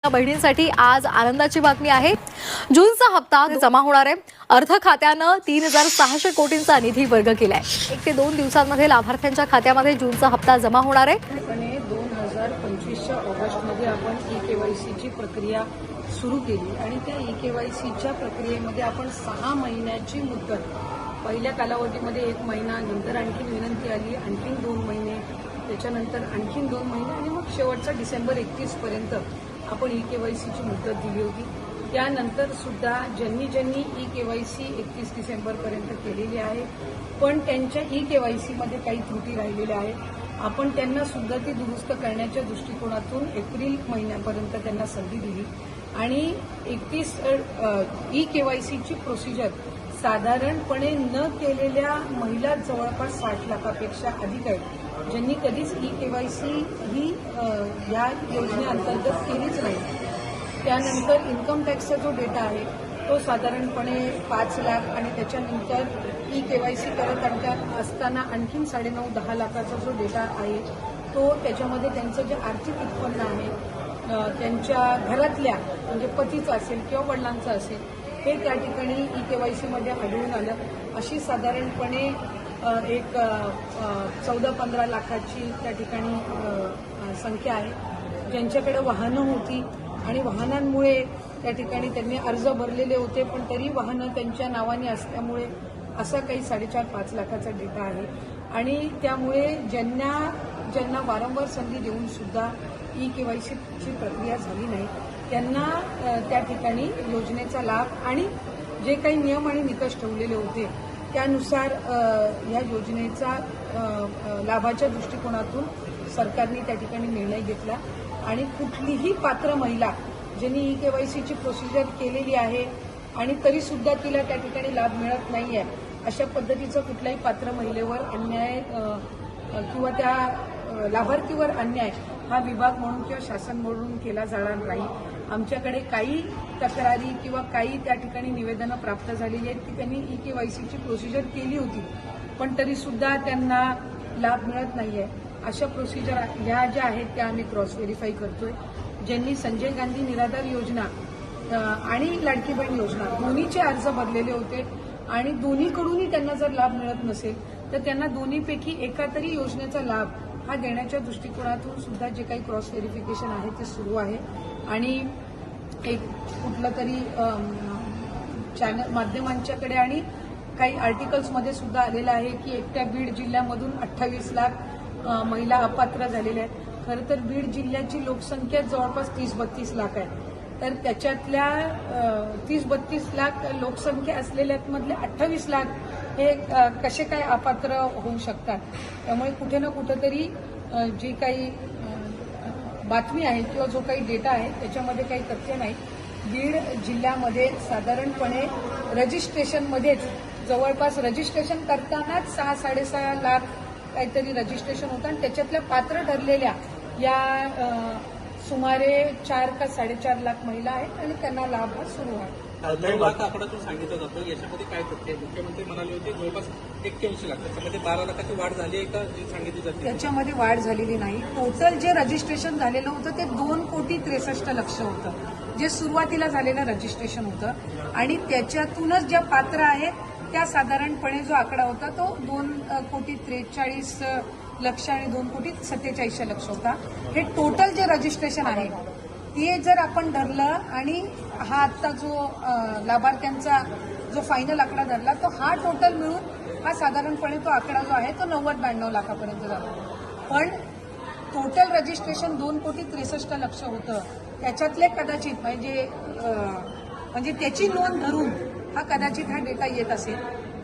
बहिणींसाठी आज आनंदाची बातमी आहे। जूनचा हप्ता जमा होणार आहे। अर्थ खात्यानं 3600 कोटींचा निधी वर्ग केलाय। 1 ते 2 दिवसांमध्ये लाभार्थ्यांच्या खात्यामध्ये जूनचा हप्ता जमा होणार आहे। 2025च्या ऑगस्टमध्ये आपण ई-केवायसीची प्रक्रिया सुरू केली आणि त्या ई-केवायसीच्या प्रक्रियेमध्ये आपण 6 महिन्याची मुदत, पहिल्या कालावधीमध्ये 1 महिना, नंतर आणखी विनंती आली आणखी 2 महिने, त्याच्यानंतर आणखी 2 महिने आणि मग शेवटचा डिसेंबर 31 पर्यंत आपण ई-केवायसीची मुदत दिली होती। त्यानंतर सुद्धा ज्यांनी ई-केवायसी 31 डिसेंबरपर्यंत केलेली आहे पण त्यांच्या ई-केवायसीमध्ये काही त्रुटी राहिलेल्या आहेत, आपण त्यांना सुद्धा ती दुरुस्त करण्याच्या दृष्टिकोनातून एप्रिल महिन्यापर्यंत त्यांना संधी दिली आणि 31 ई-केवायसीची प्रोसिजर साधारणपणे न केलेल्या महिला जवळपास 60 लाखापेक्षा अधिक आहेत, ज्यांनी कधीच ई-केवायसी ही या योजनेअंतर्गत केलीच नाही। त्यानंतर इन्कम टॅक्सचा जो डेटा आहे तो साधारणपणे 5 लाख आणि त्याच्यानंतर ई-केवायसी करत असताना आणखीन 9.5-10 लाखाचा जो डेटा आहे तो त्याच्यामध्ये त्यांचं जे आर्थिक उत्पन्न आहे त्यांच्या घरातल्या म्हणजे पतीचं असेल किंवा वडिलांचं असेल हे त्या ठिकाणी ई-केवायसीमध्ये आढळून आलं। अशी साधारणपणे एक 14-15 लाखाची त्या ठिकाणी संख्या आहे ज्यांच्याकडे वाहनं होती आणि वाहनांमुळे त्या ठिकाणी त्यांनी अर्ज भरलेले होते पण तरी वाहनं त्यांच्या नावाने असल्यामुळे असा काही 4.5-5 लाखाचा डेटा आहे आणि त्यामुळे ज्यांना वारंवार संधी देऊन सुद्धा ई-केवायसीची प्रक्रिया झाली नाही त्यांना त्या ठिकाणी योजनेचा लाभ आणि जे काही नियम आणि निकष ठेवलेले होते त्यानुसार या योजनेचा लाभाच्या दृष्टिकोनातून सरकारने त्या ठिकाणी निर्णय घेतला आणि कुठलीही पात्र महिला ज्यांनी ई-केवायसीची प्रोसिजर केलेली आहे आणि तरी सुद्धा तिला त्या ठिकाणी लाभ मिळत नाहीये अशा पद्धतीचं कुठल्याही पात्र महिलेवर अन्याय किंवा त्या लाभार्थीवर अन्याय हा विभाग म्हणून किंवा शासन म्हणून केला जाणार नाही। आमच्याकडे काही तक्रारी किंवा काही त्या ठिकाणी निवेदनं प्राप्त झालेली आहेत की त्यांनी ई-केवायसीची प्रोसिजर केली होती पण तरी सुद्धा त्यांना लाभ मिळत नाहीये। अशा प्रोसिजर ह्या ज्या आहेत त्या आम्ही क्रॉस व्हेरीफाय करतोय। ज्यांनी संजय गांधी निराधार योजना आणि लाडकी बहीण योजना दोन्हीचे अर्ज भरलेले होते आणि दोन्हीकडूनही त्यांना जर लाभ मिळत नसेल तर त्यांना दोन्हीपैकी एका तरी योजनेचा लाभ हा देण्याच्या दृष्टिकोनातून सुद्धा जे काही क्रॉस व्हेरिफिकेशन आहे ते सुरू आहे आणि एक कुठलं तरी चॅनल माध्यमांच्याकडे आणि काही आर्टिकल्समध्ये सुद्धा आलेलं आहे की एकट्या बीड जिल्ह्यामधून 28 लाख महिला अपात्र झालेल्या आहेत। खरं तर बीड जिल्ह्याची लोकसंख्या जवळपास 30-32 लाख आहे तर त्याच्यातल्या 30-32 लाख लोकसंख्या असलेल्यामधले 28 लाख हे कसे काय अपात्र होऊ शकतात। त्यामुळे कुठे ना कुठेतरी जी काही बातमी आहे किंवा जो काही डेटा आहे त्याच्यामध्ये काही तथ्य नाही। बीड जिल्ह्यामध्ये साधारणपणे रजिस्ट्रेशनमध्येच जवळपास रजिस्ट्रेशन करतानाच 6-6.5 लाख काहीतरी रजिस्ट्रेशन होतं आणि त्याच्यातल्या पात्र ठरलेल्या या सुमारे 4 का 4.5 लाख महिला आहेत आणि त्यांना लाभ हा सुरू आहे। 9 लाख आकडा जो सांगितला जातो याच्यामध्ये काय तथ्य आहे? मुख्यमंत्री म्हणाले होते जवळपास 81 लाख, त्याच्यामध्ये 12 लाखाची वाढ झाली आहे का जी सांगितली जाते? त्याच्यामध्ये वाढ झालेली नाही। टोटल जे रजिस्ट्रेशन झालेलं होतं ते 2,63,00,000 होतं जे सुरुवातीला झालेलं रजिस्ट्रेशन होतं आणि त्याच्यातूनच ज्या पात्र आहेत त्या साधारणपणे जो आकडा होता तो 2,43,00,000 आणि 2,47,00,000 होता। हे टोटल जे रजिस्ट्रेशन आहे ते जर आपण धरलं आणि हा आत्ता जो लाभार्थ्यांचा जो फायनल आकडा धरला तो हा टोटल मिळून हा साधारणपणे तो आकडा जो आहे तो 90-92 लाखापर्यंत जातो पण टोटल रजिस्ट्रेशन 2,63,00,000 होतं त्याच्यातले कदाचित म्हणजे त्याची नोंद धरून हा कदाचित हा डेटा येत असेल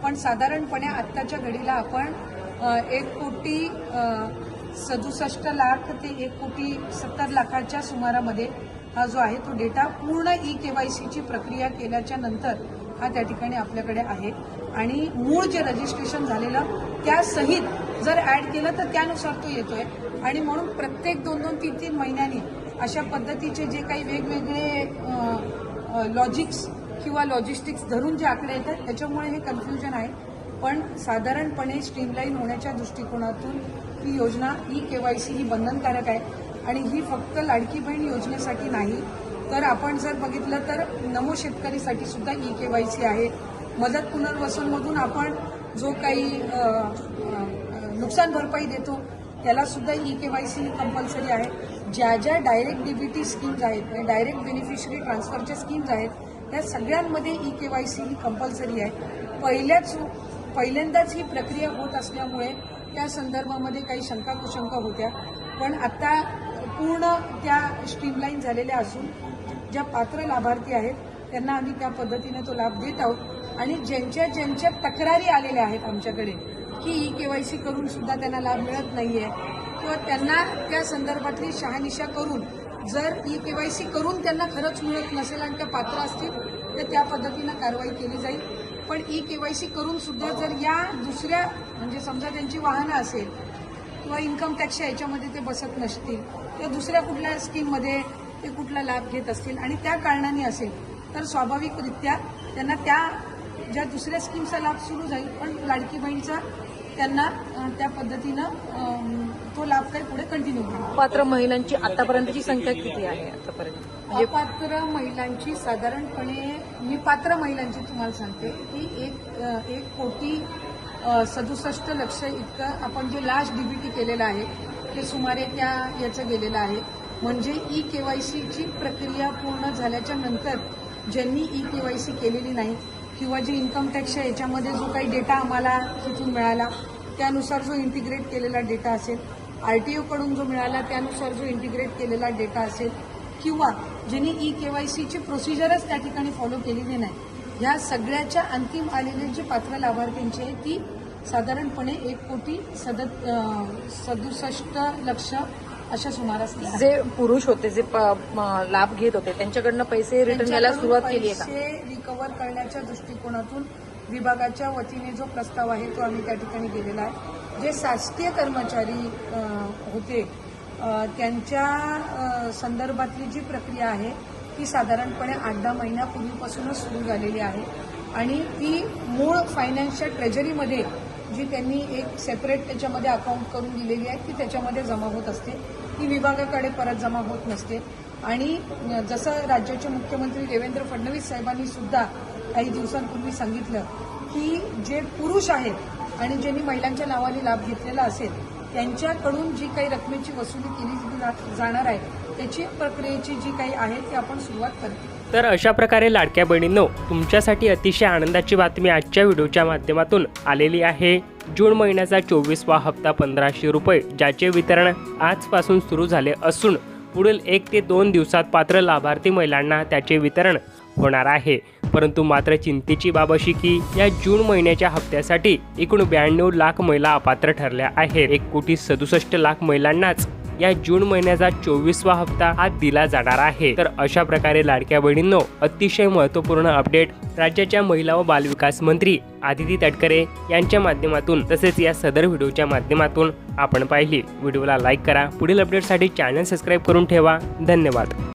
पण साधारणपणे आत्ताच्या घडीला आपण 1,67,00,000 ते 1,70,00,000 सुमारामध्ये हा जो आहे तो डेटा पूर्ण ई-केवायसीची प्रक्रिया केल्याच्या नंतर हा त्या ठिकाणी आपल्याकडे आहे आणि मूळ जे रजिस्ट्रेशन झालेलं त्यासहित जर ऍड केलं तर त्यानुसार तो येतोय आणि म्हणून प्रत्येक 2-2, 3-3 महिन्यांनी अशा पद्धतीचे जे काही वेगवेगळे लॉजिक्स किंवा लॉजिस्टिक्स धरून जे आकडे येतात त्याच्यामुळे हे कन्फ्युजन आहे पण साधारणपणे स्ट्रीमलाईन होण्याच्या दृष्टिकोनातून ही योजना ई-केवायसी ही बंधनकारक आहे आणि ही फक्त लाडकी बहीण योजनेसाठी नाही तर आपण जर बघितलं तर नमो शेतकरीसाठी सुद्धा EKYC आहे. मदत पुनर्वसनमधून आपण जो काही नुकसान भरपाई देतो त्याला सुद्धा EKYC कंपल्सरी आहे. ज्या ज्या डायरेक्ट DBT स्कीम्स आहेत, डायरेक्ट बेनिफिशरी ट्रान्सफरच्या स्कीम्स आहेत, त्या सगळ्यांमध्ये EKYC ही कंपल्सरी आहे. पहिल्यांदाच ही प्रक्रिया होत असल्यामुळे त्या संदर्भामध्ये काही शंका कुशंका होत्या, पण आता पूर्ण त्या स्ट्रीमलाईन झालेल्या असून ज्या पात्र लाभार्थी आहेत त्यांना आम्ही त्या पद्धतीने तो लाभ देत आहोत. आणि ज्यांच्या तक्रारी आलेल्या आहेत आमच्याकडे की EKYC करून सुद्धा त्यांना लाभ मिळत नाहीये किंवा त्यांना त्या संदर्भातली शहानिशा करून जर EKYC करून त्यांना खरंच मिळत नसेल आणि त्या पात्र असतील तर त्या पद्धतीनं कारवाई केली जाईल. पण EKYC करून सुद्धा जर या दुसऱ्या म्हणजे समजा त्यांची वाहनं असेल किंवा इन्कम टॅक्सच्या याच्यामध्ये ते बसत नसतील किंवा दुसऱ्या कुठल्या स्कीममध्ये ते कुठला लाभ घेत असतील आणि त्या कारणाने असेल तर स्वाभाविकरित्या त्यांना ज्या दुसऱ्या स्कीमचा लाभ सुरू जाईल, पण लाडकी बहीणचा त्यांना त्या पद्धतीनं तो लाभ काही पुढे कंटिन्यू होईल. पात्र महिलांची आतापर्यंतची संख्या किती आहे आतापर्यंत? अपात्र महिलांची साधारणपणे मी पात्र महिलांची तुम्हाला सांगते की 1,67,00,000 इतकं आपण जे लास्ट DBT केलेलं आहे ते सुमारे त्या याचं गेलेलं आहे. म्हणजे EKYCची प्रक्रिया पूर्ण झाल्याच्या नंतर ज्यांनी EKYC केलेली नाही किंवा जे इन्कम टॅक्सच्या याच्यामध्ये जो काही डेटा आम्हाला तिथून मिळाला त्यानुसार जो इंटिग्रेट केलेला डेटा असेल, RTOकडून जो मिळाला त्यानुसार जो इंटिग्रेट केलेला डेटा असेल किंवा ज्यांनी EKYCची प्रोसिजरच त्या ठिकाणी फॉलो केलेली नाही, ह्या सगळ्याच्या अंतिम आलेले जे पात्र लाभार्थ्यांची आहे ती साधारणपणे 1,67,00,000 अशा सुमारास आहे. जे पुरुष होते जे लाभ घेत होते त्यांच्याकडनं पैसे रिटर्न घ्यायला सुरुवात केली आहे का? पैसे रिकव्हर करण्याच्या दृष्टिकोनातून विभागाच्या वतीने जो प्रस्ताव आहे तो आम्ही त्या ठिकाणी गेलेला आहे. जे शासकीय कर्मचारी होते त्यांच्या संदर्भातली जी प्रक्रिया आहे ती साधारणपणे 8-10 महिन्यापूर्वीपासूनच सुरू झालेली आहे आणि ती मूळ फायनान्सच्या ट्रेजरीमध्ये जी त्यांनी एक सेपरेट त्याच्यामध्ये अकाउंट करून दिलेली आहे ती त्याच्यामध्ये जमा होत असते, ती विभागाकडे परत जमा होत नसते. आणि जसं राज्याचे मुख्यमंत्री देवेंद्र फडणवीस साहेबांनी सुद्धा काही दिवसांपूर्वी सांगितलं की जे पुरुष आहेत आणि ज्यांनी महिलांच्या नावाने लाभ घेतलेला असेल त्यांच्याकडून जी काही रकमेची वसुली केली जाणार आहे त्याची प्रक्रियेची जी काही आहे ती आपण सुरुवात करतो. तर अशा प्रकारे लाडक्या बहिणींनो, तुमच्यासाठी अतिशय आनंदाची बातमी आजच्या व्हिडिओच्या माध्यमातून आलेली आहे. जून महिन्याचा 24वा हप्ता 1,500 रुपये ज्याचे वितरण आजपासून सुरू झाले असून पुढील 1 ते 2 दिवसात पात्र लाभार्थी महिलांना त्याचे वितरण होणार आहे. परंतु मात्र चिंतेची बाब अशी की या जून महिन्याच्या हप्त्यासाठी एकूण 92 लाख महिला अपात्र ठरल्या आहेत. 1,67,00,000 महिलांनाच या जून महिन्याचा 24वा हप्ता हा दिला जाणार आहे. तर अशा प्रकारे लाडक्या बहिणींनो, अतिशय महत्त्वपूर्ण अपडेट राज्याच्या महिला व बालविकास मंत्री आदिती तटकरे यांच्या माध्यमातून तसेच या सदर व्हिडिओच्या माध्यमातून आपण पाहिली. व्हिडिओला लाईक करा. पुढील अपडेटसाठी चॅनल सबस्क्राईब करून ठेवा. धन्यवाद.